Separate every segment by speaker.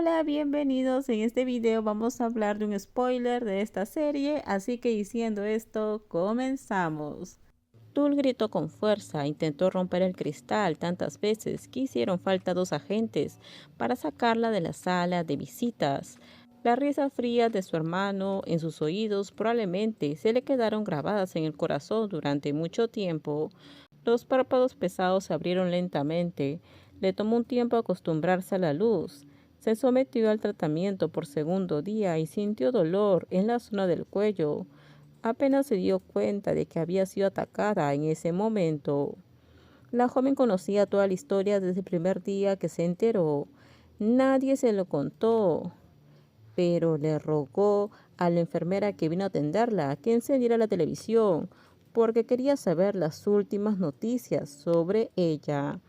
Speaker 1: Hola, bienvenidos. En este video vamos a hablar de un spoiler de esta serie, así que diciendo esto, comenzamos. Tul gritó con fuerza, intentó romper el cristal tantas veces que hicieron falta dos agentes para sacarla de la sala de visitas. Las risas frías de su hermano en sus oídos probablemente se le quedaron grabadas en el corazón durante mucho tiempo. Los párpados pesados se abrieron lentamente. Le tomó un tiempo acostumbrarse a la luz. Se sometió al tratamiento por segundo día y sintió dolor en la zona del cuello. Apenas se dio cuenta de que había sido atacada en ese momento. La joven conocía toda la historia desde el primer día que se enteró. Nadie se lo contó, pero le rogó a la enfermera que vino a atenderla que encendiera la televisión, porque quería saber las últimas noticias sobre ella.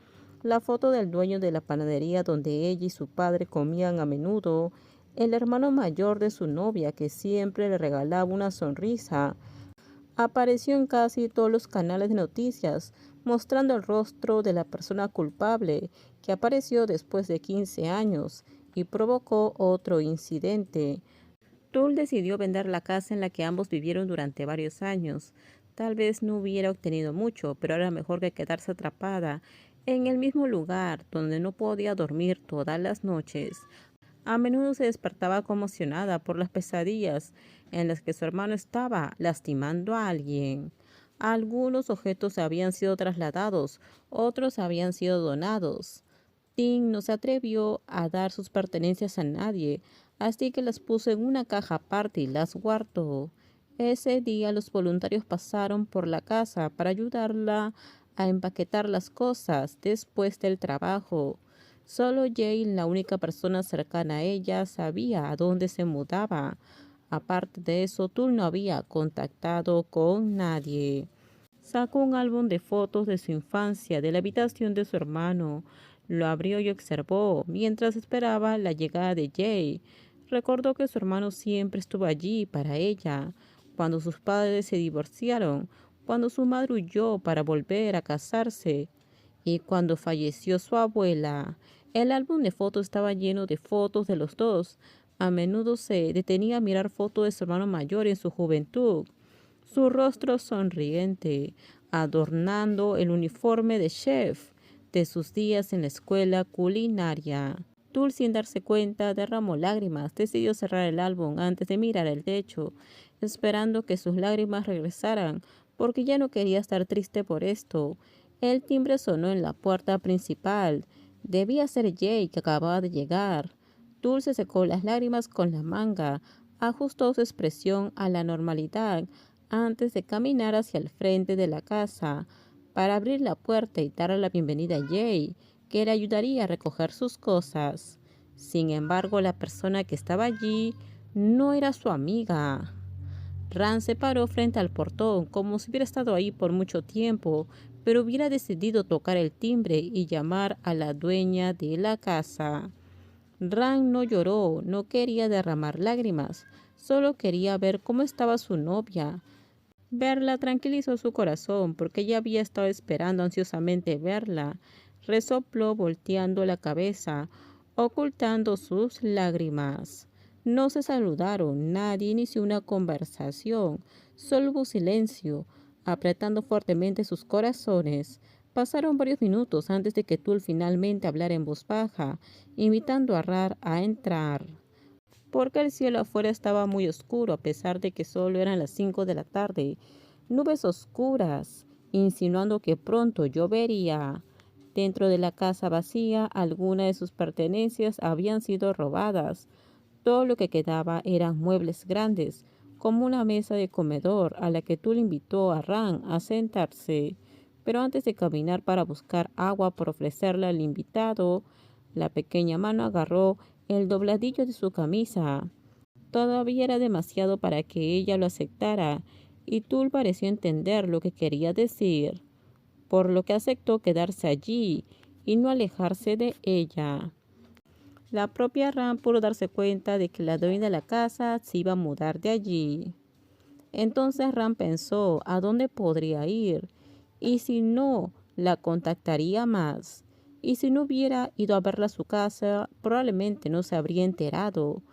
Speaker 1: La foto del dueño de la panadería donde ella y su padre comían a menudo, el hermano mayor de su novia que siempre le regalaba una sonrisa, apareció en casi todos los canales de noticias, mostrando el rostro de la persona culpable que apareció después de 15 años y provocó otro incidente. Tul decidió vender la casa en la que ambos vivieron durante varios años. Tal vez no hubiera obtenido mucho, pero era mejor que quedarse atrapada en el mismo lugar donde no podía dormir todas las noches. A menudo se despertaba conmocionada por las pesadillas en las que su hermano estaba lastimando a alguien. Algunos objetos habían sido trasladados, otros habían sido donados. Tim no se atrevió a dar sus pertenencias a nadie, así que las puso en una caja aparte y las guardó. Ese día los voluntarios pasaron por la casa para ayudarla a empaquetar las cosas después del trabajo. Solo Jane, la única persona cercana a ella, sabía a dónde se mudaba. Aparte de eso, Tul no había contactado con nadie. Sacó un álbum de fotos de su infancia de la habitación de su hermano. Lo abrió y observó mientras esperaba la llegada de Jay. Recordó que su hermano siempre estuvo allí para ella, cuando sus padres se divorciaron, cuando su madre huyó para volver a casarse y cuando falleció su abuela. El álbum de fotos estaba lleno de fotos de los dos. A menudo se detenía a mirar fotos de su hermano mayor en su juventud, su rostro sonriente, adornando el uniforme de chef de sus días en la escuela culinaria. Tul, sin darse cuenta, derramó lágrimas. Decidió cerrar el álbum antes de mirar el techo, esperando que sus lágrimas regresaran, porque ya no quería estar triste por esto. El timbre sonó en la puerta principal. Debía ser Jay, que acababa de llegar. Tul se secó las lágrimas con la manga, ajustó su expresión a la normalidad antes de caminar hacia el frente de la casa para abrir la puerta y darle la bienvenida a Jay, que le ayudaría a recoger sus cosas. Sin embargo, la persona que estaba allí no era su amiga. Ran se paró frente al portón como si hubiera estado ahí por mucho tiempo, pero hubiera decidido tocar el timbre y llamar a la dueña de la casa. Ran no lloró, no quería derramar lágrimas, solo quería ver cómo estaba su novia. Verla tranquilizó su corazón porque ella había estado esperando ansiosamente verla. Resopló volteando la cabeza, ocultando sus lágrimas. No se saludaron, nadie inició una conversación, solo hubo silencio, apretando fuertemente sus corazones. Pasaron varios minutos antes de que Tul finalmente hablara en voz baja, invitando a Rar a entrar, porque el cielo afuera estaba muy oscuro a pesar de que solo eran las 5 de la tarde. Nubes oscuras, insinuando que pronto llovería. Dentro de la casa vacía, algunas de sus pertenencias habían sido robadas. Todo lo que quedaba eran muebles grandes, como una mesa de comedor a la que Tul invitó a Ran a sentarse. Pero antes de caminar para buscar agua por ofrecerle al invitado, la pequeña mano agarró el dobladillo de su camisa. Todavía era demasiado para que ella lo aceptara, y Tul pareció entender lo que quería decir, por lo que aceptó quedarse allí y no alejarse de ella. La propia Ram pudo darse cuenta de que la dueña de la casa se iba a mudar de allí. Entonces Ram pensó a dónde podría ir y si no la contactaría más. y si no hubiera ido a verla a su casa, probablemente no se habría enterado.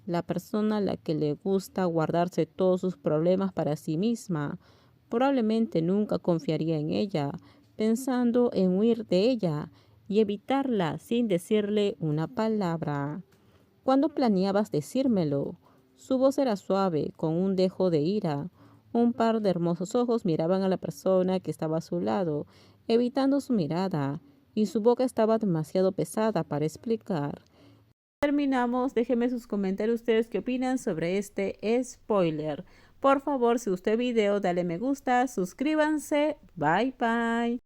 Speaker 1: La persona a la que le gusta guardarse todos sus problemas para sí misma, probablemente nunca confiaría en ella, pensando en huir de ella y evitarla sin decirle una palabra. ¿Cuándo planeabas decírmelo? Su voz era suave, con un dejo de ira. Un par de hermosos ojos miraban a la persona que estaba a su lado, evitando su mirada, y su boca estaba demasiado pesada para explicar. Terminamos, déjenme sus comentarios ustedes qué opinan sobre este spoiler. Por favor, si gustó el video, dale me gusta, suscríbanse, bye bye.